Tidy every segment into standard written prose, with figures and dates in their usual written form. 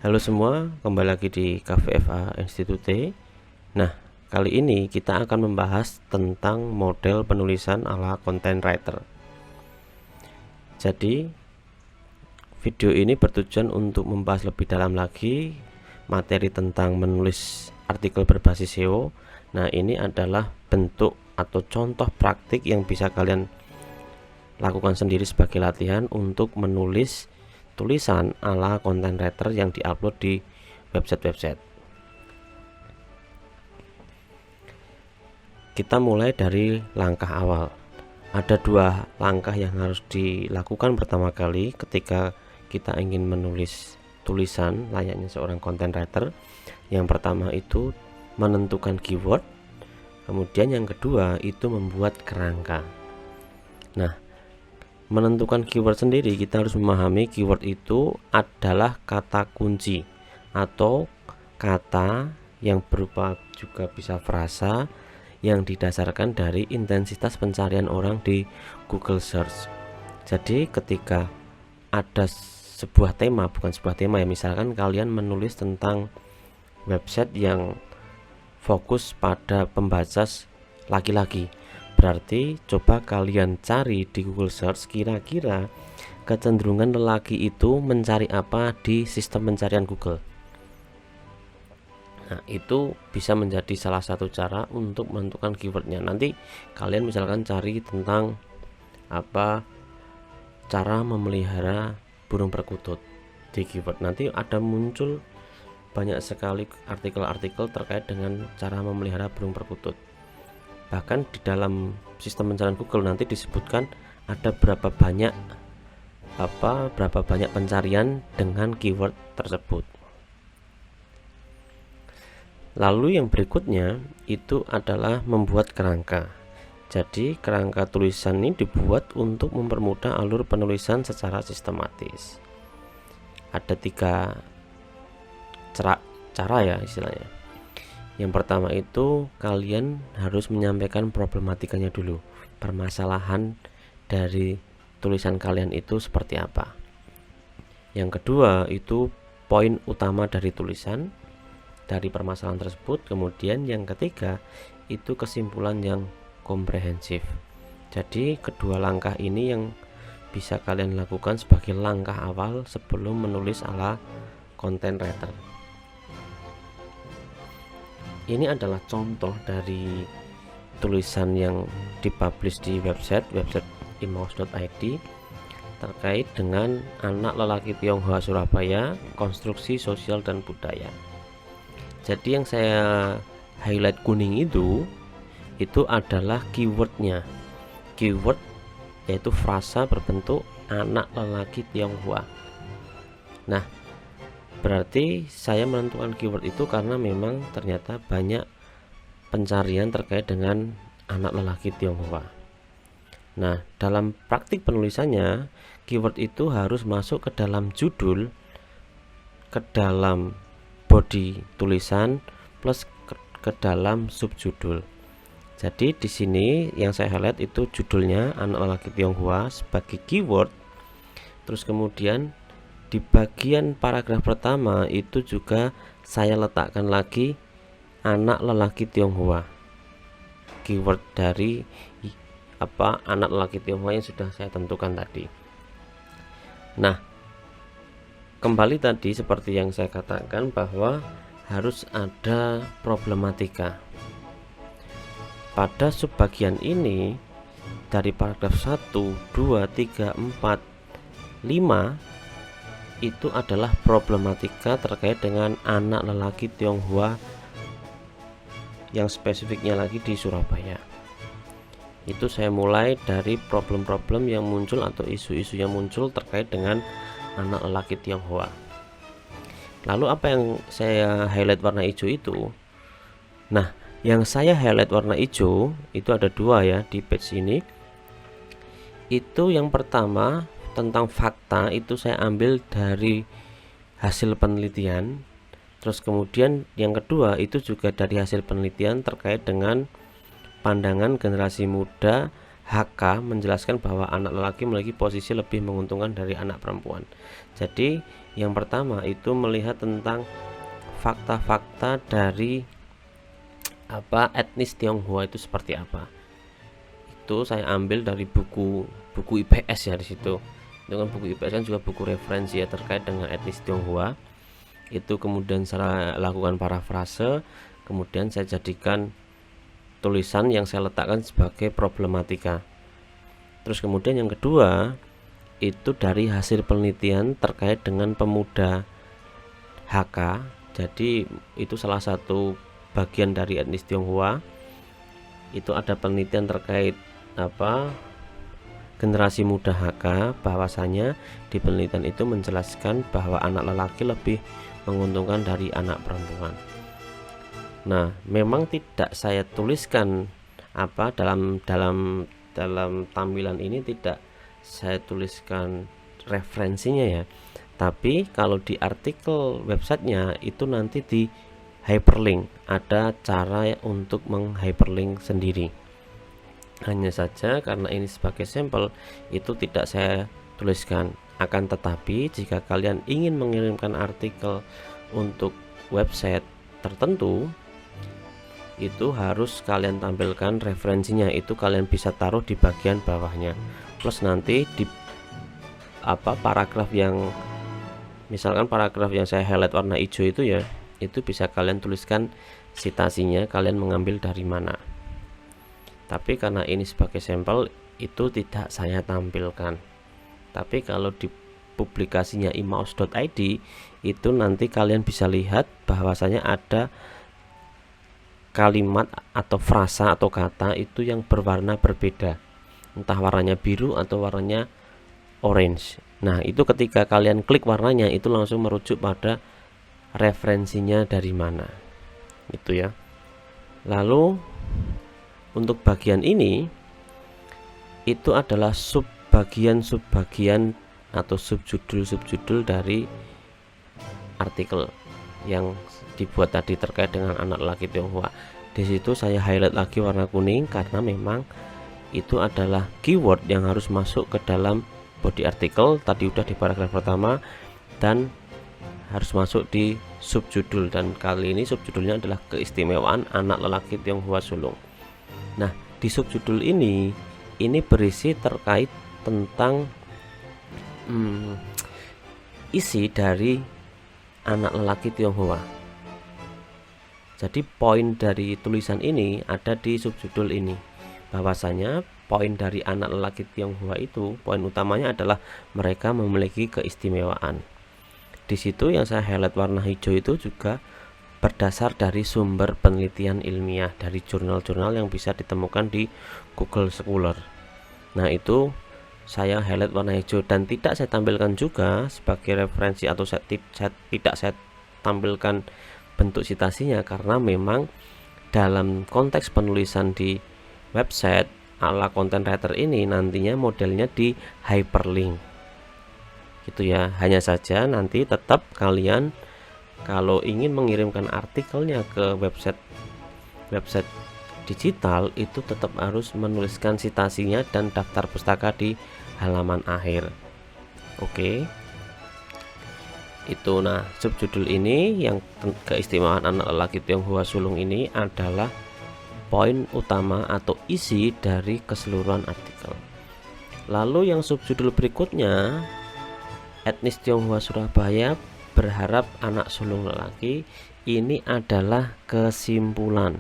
Halo semua, kembali lagi di KVFA Institute. Nah, kali ini kita akan membahas tentang model penulisan ala content writer. Jadi, video ini bertujuan untuk membahas lebih dalam lagi materi tentang menulis artikel berbasis SEO. Nah, ini adalah bentuk atau contoh praktik yang bisa kalian lakukan sendiri sebagai latihan untuk menulis tulisan ala content writer yang diupload di website-website. Kita mulai dari langkah awal. Ada dua langkah yang harus dilakukan pertama kali ketika kita ingin menulis tulisan layaknya seorang content writer. Yang pertama itu menentukan keyword, kemudian yang kedua itu membuat kerangka. Nah, menentukan keyword sendiri, kita harus memahami keyword itu adalah kata kunci atau kata yang berupa juga bisa frasa yang didasarkan dari intensitas pencarian orang di Google Search. Jadi ketika ada sebuah tema, bukan sebuah tema ya, misalkan kalian menulis tentang website yang fokus pada pembaca laki-laki, berarti coba kalian cari di Google Search kira-kira kecenderungan lelaki itu mencari apa di sistem pencarian Google. Nah, itu bisa menjadi salah satu cara untuk menentukan keywordnya. Nanti kalian misalkan cari tentang apa cara memelihara burung perkutut di keyword, nanti ada muncul banyak sekali artikel-artikel terkait dengan cara memelihara burung perkutut. Bahkan di dalam sistem pencarian Google nanti disebutkan ada berapa banyak pencarian dengan keyword tersebut. Lalu yang berikutnya itu adalah membuat kerangka. Jadi kerangka tulisan ini dibuat untuk mempermudah alur penulisan secara sistematis. Ada 3 cara ya istilahnya. Yang pertama itu kalian harus menyampaikan problematikanya dulu, permasalahan dari tulisan kalian itu seperti apa. Yang kedua itu poin utama dari tulisan, dari permasalahan tersebut. Kemudian yang ketiga itu kesimpulan yang komprehensif. Jadi kedua langkah ini yang bisa kalian lakukan sebagai langkah awal sebelum menulis ala content writer. Ini adalah contoh dari tulisan yang dipublish di website imous.id terkait dengan anak lelaki Tionghoa Surabaya, konstruksi sosial dan budaya. Jadi yang saya highlight kuning itu adalah keywordnya. Keyword yaitu frasa berbentuk anak lelaki Tionghoa. Nah, berarti saya menentukan keyword itu karena memang ternyata banyak pencarian terkait dengan anak lelaki Tionghoa. Nah, dalam praktik penulisannya, keyword itu harus masuk ke dalam judul, ke dalam body tulisan, plus ke dalam subjudul. Jadi di sini yang saya highlight itu judulnya anak lelaki Tionghoa sebagai keyword. Terus kemudian di bagian paragraf pertama itu juga saya letakkan lagi anak lelaki Tionghoa, keyword dari anak lelaki Tionghoa yang sudah saya tentukan tadi. Nah, kembali tadi seperti yang saya katakan bahwa harus ada problematika. Pada subbagian ini dari paragraf 1, 2, 3, 4, 5 itu adalah problematika terkait dengan anak lelaki Tionghoa yang spesifiknya lagi di Surabaya. Itu saya mulai dari problem-problem yang muncul atau isu-isu yang muncul terkait dengan anak lelaki Tionghoa. Lalu apa yang saya highlight warna hijau itu? Nah, yang saya highlight warna hijau itu ada 2 ya di page ini. Itu yang pertama tentang fakta, itu saya ambil dari hasil penelitian. Terus kemudian yang kedua itu juga dari hasil penelitian terkait dengan pandangan generasi muda HK menjelaskan bahwa anak lelaki memiliki posisi lebih menguntungkan dari anak perempuan. Jadi yang pertama itu melihat tentang fakta-fakta dari etnis Tionghoa itu seperti apa. Itu saya ambil dari buku IPS ya di situ. Dengan buku IPS kan juga buku referensi ya terkait dengan etnis Tionghoa. Itu kemudian saya lakukan parafrase, kemudian saya jadikan tulisan yang saya letakkan sebagai problematika. Terus kemudian yang kedua itu dari hasil penelitian terkait dengan pemuda HK. Jadi itu salah satu bagian dari etnis Tionghoa. Itu ada penelitian terkait generasi muda HK, bahwasanya di penelitian itu menjelaskan bahwa anak lelaki lebih menguntungkan dari anak perempuan. Nah, memang tidak saya tuliskan dalam tampilan ini tidak saya tuliskan referensinya ya. Tapi kalau di artikel websitenya itu nanti di hyperlink, ada cara untuk menghyperlink sendiri. Hanya saja karena ini sebagai sampel itu tidak saya tuliskan. Akan tetapi jika kalian ingin mengirimkan artikel untuk website tertentu, itu harus kalian tampilkan referensinya. Itu kalian bisa taruh di bagian bawahnya, plus nanti di paragraf yang misalkan paragraf yang saya highlight warna hijau itu ya, itu bisa kalian tuliskan citasinya, kalian mengambil dari mana. Tapi karena ini sebagai sampel itu tidak saya tampilkan. Tapi kalau di publikasinya imaus.id itu nanti kalian bisa lihat bahwasanya ada kalimat atau frasa atau kata itu yang berwarna berbeda, entah warnanya biru atau warnanya orange. Nah, itu ketika kalian klik warnanya itu langsung merujuk pada referensinya dari mana, gitu ya. Lalu untuk bagian ini itu adalah subbagian atau subjudul dari artikel yang dibuat tadi terkait dengan anak lelaki Tionghoa. Di situ saya highlight lagi warna kuning karena memang itu adalah keyword yang harus masuk ke dalam body artikel. Tadi udah di paragraf pertama dan harus masuk di subjudul, dan kali ini subjudulnya adalah keistimewaan anak lelaki Tionghoa sulung. Nah, di subjudul ini berisi terkait tentang isi dari anak lelaki Tionghoa. Jadi poin dari tulisan ini ada di subjudul ini, bahwasanya poin dari anak lelaki Tionghoa itu poin utamanya adalah mereka memiliki keistimewaan. Di situ yang saya highlight warna hijau itu juga berdasar dari sumber penelitian ilmiah dari jurnal-jurnal yang bisa ditemukan di Google Scholar. Nah, itu saya highlight warna hijau dan tidak saya tampilkan juga sebagai referensi atau tidak saya tampilkan bentuk citasinya karena memang dalam konteks penulisan di website ala content writer ini nantinya modelnya di hyperlink, gitu ya. Hanya saja nanti tetap kalian kalau ingin mengirimkan artikelnya ke website digital itu tetap harus menuliskan citasinya dan daftar pustaka di halaman akhir. Oke. Itu nah, subjudul ini yang keistimewaan anak lelaki Tionghoa sulung ini adalah poin utama atau isi dari keseluruhan artikel. Lalu yang subjudul berikutnya, etnis Tionghoa Surabaya berharap anak sulung lelaki, ini adalah kesimpulan.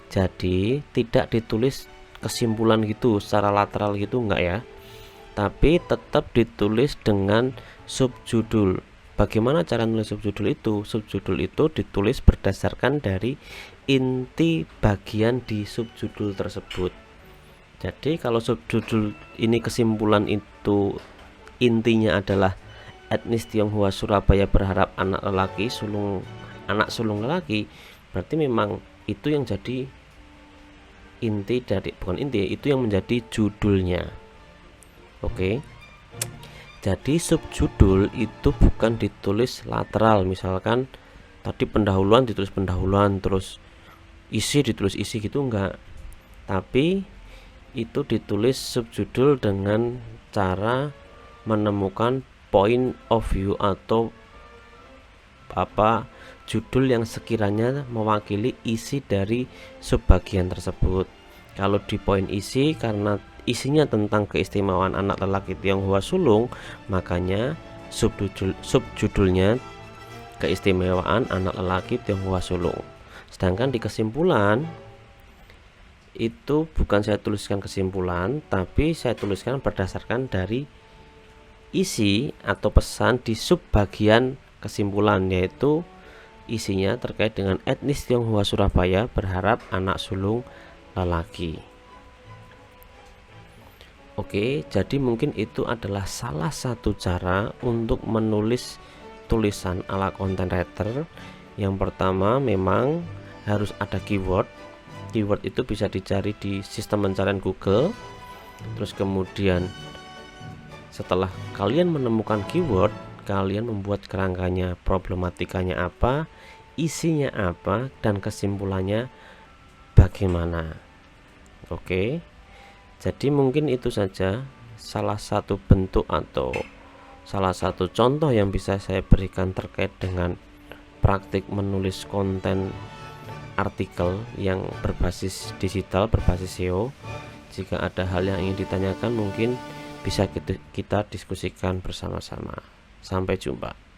Jadi tidak ditulis kesimpulan gitu secara lateral gitu enggak ya, tapi tetap ditulis dengan subjudul. Bagaimana cara nulis subjudul itu? Subjudul itu ditulis berdasarkan dari inti bagian di subjudul tersebut. Jadi kalau subjudul ini kesimpulan itu intinya adalah etnis Tionghoa Surabaya berharap anak sulung lelaki, berarti memang itu yang jadi inti dari, bukan inti, itu yang menjadi judulnya. Oke. Jadi subjudul itu bukan ditulis lateral, misalkan tadi pendahuluan ditulis pendahuluan, terus isi ditulis isi gitu enggak. Tapi itu ditulis subjudul dengan cara menemukan point of view atau judul yang sekiranya mewakili isi dari subbagian tersebut. Kalau di poin isi, karena isinya tentang keistimewaan anak lelaki Tionghoa sulung, makanya subjudulnya keistimewaan anak lelaki Tionghoa sulung. Sedangkan di kesimpulan itu bukan saya tuliskan kesimpulan, tapi saya tuliskan berdasarkan dari isi atau pesan di subbagian kesimpulan, yaitu isinya terkait dengan etnis Tionghoa Surabaya berharap anak sulung lelaki. Oke, jadi mungkin itu adalah salah satu cara untuk menulis tulisan ala content writer. Yang pertama, memang harus ada keyword. Keyword itu bisa dicari di sistem pencarian Google. Terus kemudian setelah kalian menemukan keyword, kalian membuat kerangkanya, problematikanya apa, isinya apa, dan kesimpulannya bagaimana. Oke, jadi mungkin itu saja salah satu bentuk atau salah satu contoh yang bisa saya berikan terkait dengan praktik menulis konten artikel yang berbasis digital, berbasis SEO. Jika ada hal yang ingin ditanyakan, mungkin bisa kita diskusikan bersama-sama. Sampai jumpa.